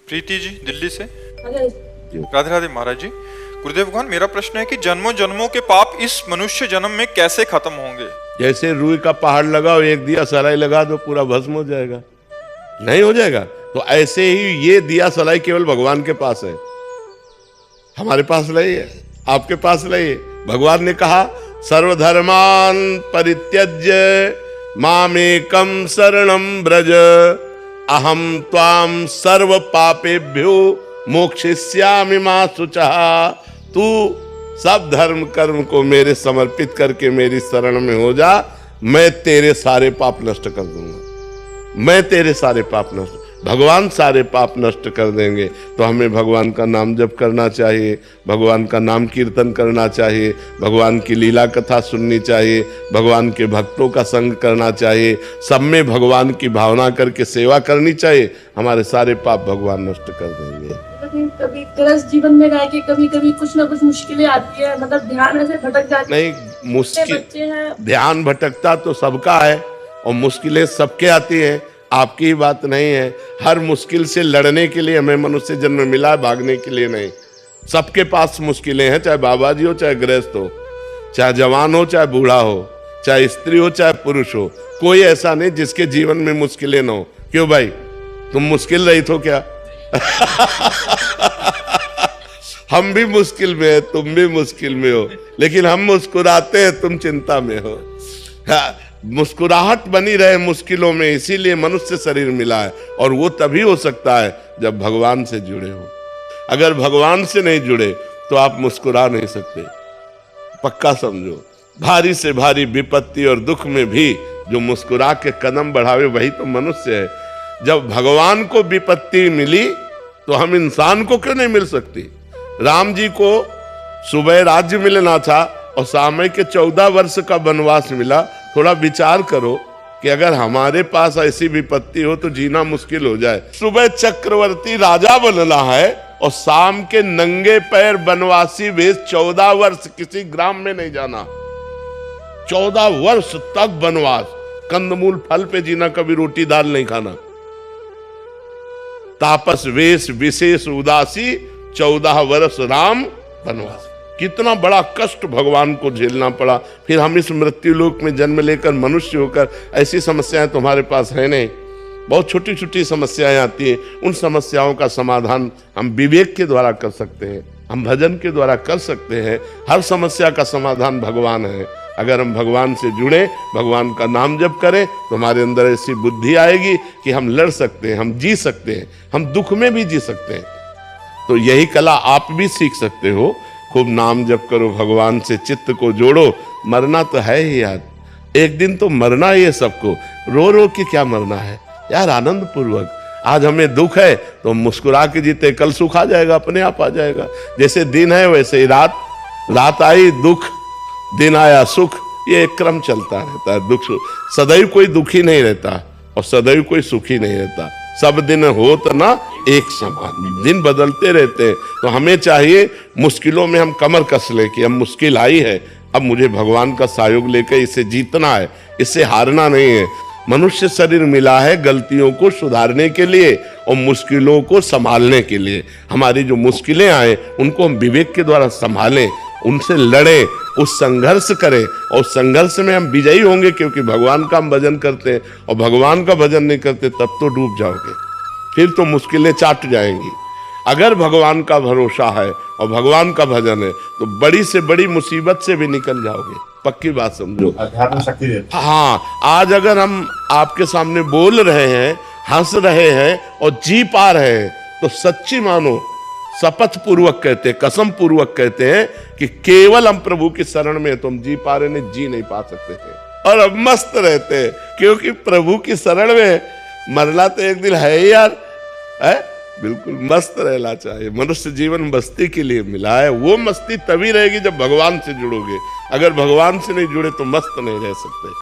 प्रीति जी दिल्ली से। राधे राधे महाराज जी। गुरुदेव भगवान, मेरा प्रश्न है कि जन्मों जन्मों के पाप इस मनुष्य जन्म में कैसे खत्म होंगे? जैसे रुई का पहाड़ लगाओ, एक दिया सलाई लगा दो, पूरा भस्म हो जाएगा? नहीं हो जाएगा। तो ऐसे ही ये दिया सलाई केवल भगवान के पास है, हमारे पास नहीं है, आपके पास नहीं है। भगवान ने कहा सर्वधर्मान परित्यज्य मामेकम शरणम ब्रज अहम त्वाम सर्व पापेभ्यो मोक्षयिष्यामि मा शुचः। तू सब धर्म कर्म को मेरे समर्पित करके मेरी शरण में हो जा, मैं तेरे सारे पाप नष्ट कर दूंगा। मैं तेरे सारे पाप नष्ट, भगवान सारे पाप नष्ट कर देंगे। तो हमें भगवान का नाम जप करना चाहिए, भगवान का नाम कीर्तन करना चाहिए, भगवान की लीला कथा सुननी चाहिए, भगवान के भक्तों का संग करना चाहिए, सब में भगवान की भावना करके सेवा करनी चाहिए। हमारे सारे पाप भगवान नष्ट कर देंगे। कभी गृहस्थ जीवन में रह के कभी कभी कुछ ना कुछ मुश्किलें आती है, मतलब ध्यान ऐसे भटक जाती है। नहीं, मुश्किल ध्यान भटकता तो सबका है और मुश्किलें सबके आती हैं, आपकी ही बात नहीं है। हर मुश्किल से लड़ने के लिए हमें मनुष्य जन्म मिला है, भागने के लिए नहीं। सबके पास मुश्किलें हैं, चाहे बाबा जी हो, चाहे गृहस्थ हो, चाहे जवान हो, चाहे बूढ़ा हो, चाहे स्त्री हो, चाहे पुरुष हो। कोई ऐसा नहीं जिसके जीवन में मुश्किलें न हो। क्यों भाई, तुम मुश्किल रहित हो क्या? हम भी मुश्किल में है, तुम भी मुश्किल में हो, लेकिन हम मुस्कुराते हैं, तुम चिंता में हो। मुस्कुराहट बनी रहे मुश्किलों में, इसीलिए मनुष्य शरीर मिला है। और वो तभी हो सकता है जब भगवान से जुड़े हो। अगर भगवान से नहीं जुड़े तो आप मुस्कुरा नहीं सकते, पक्का समझो। भारी से भारी विपत्ति और दुख में भी जो मुस्कुरा के कदम बढ़ावे वही तो मनुष्य है। जब भगवान को विपत्ति मिली तो हम इंसान को क्यों नहीं मिल सकती? राम जी को सुबह राज्य मिलना था और समय के 14 वर्ष का वनवास मिला। थोड़ा विचार करो कि अगर हमारे पास ऐसी विपत्ति हो तो जीना मुश्किल हो जाए। सुबह चक्रवर्ती राजा बनना है और शाम के नंगे पैर वनवासी वेश 14 वर्ष किसी ग्राम में नहीं जाना। 14 वर्ष तक वनवास, कंदमूल फल पे जीना, कभी रोटी दाल नहीं खाना। तापस वेश विशेष उदासी 14 वर्ष राम वनवास। कितना बड़ा कष्ट भगवान को झेलना पड़ा। फिर हम इस मृत्यु लोक में जन्म लेकर मनुष्य होकर, ऐसी समस्याएं तुम्हारे पास है नहीं। बहुत छोटी छोटी समस्याएं आती हैं, उन समस्याओं का समाधान हम विवेक के द्वारा कर सकते हैं, हम भजन के द्वारा कर सकते हैं। हर समस्या का समाधान भगवान है। अगर हम भगवान से जुड़े, भगवान का नाम जप करें तो हमारे अंदर ऐसी बुद्धि आएगी कि हम लड़ सकते हैं, हम जी सकते हैं, हम दुख में भी जी सकते हैं। तो यही कला आप भी सीख सकते हो। खूब नाम जप करो, भगवान से चित्त को जोड़ो। मरना तो है ही यार, एक दिन तो मरना ही है सबको। रो रो के क्या मरना है यार, आनंद पूर्वक। आज हमें दुख है तो मुस्कुरा के जीते, कल सुख आ जाएगा, अपने आप आ जाएगा। जैसे दिन है वैसे ही रात, रात आई दुख, दिन आया सुख, ये एक क्रम चलता रहता है। दुख सदैव कोई दुखी नहीं रहता और सदैव कोई सुखी नहीं रहता। सब दिन हो तो ना एक समान, दिन बदलते रहते हैं। तो हमें चाहिए मुश्किलों में हम कमर कस ले कि अब मुश्किल आई है, अब मुझे भगवान का सहयोग लेकर इसे जीतना है, इससे हारना नहीं है। मनुष्य शरीर मिला है गलतियों को सुधारने के लिए और मुश्किलों को संभालने के लिए। हमारी जो मुश्किलें आए उनको हम विवेक के द्वारा संभालें, उनसे लड़ें, उस संघर्ष करें और संघर्ष में हम विजयी होंगे। क्योंकि भगवान का हम भजन करते हैं और भगवान का भजन नहीं करते तब तो डूब जाओगे, फिर तो मुश्किलें चाट जाएंगी। अगर भगवान का भरोसा है और भगवान का भजन है तो बड़ी से बड़ी मुसीबत से भी निकल जाओगे, पक्की बात समझो। अध्यात्म शक्ति देता है। हाँ, आज अगर हम आपके सामने बोल रहे हैं, हंस रहे हैं और जी पा रहे हैं तो सच्ची मानो, शपथ पूर्वक कहते हैं, कसम पूर्वक कहते हैं कि केवल हम प्रभु की शरण में तो हम जी पा रहे नहीं, जी नहीं पा सकते थे। और अब मस्त रहते हैं क्योंकि प्रभु की शरण में मरना तो एक दिन है ही यार, है? बिल्कुल मस्त रहना चाहिए। मनुष्य जीवन मस्ती के लिए मिला है। वो मस्ती तभी रहेगी जब भगवान से जुड़ोगे। अगर भगवान से नहीं जुड़े तो मस्त नहीं रह सकते।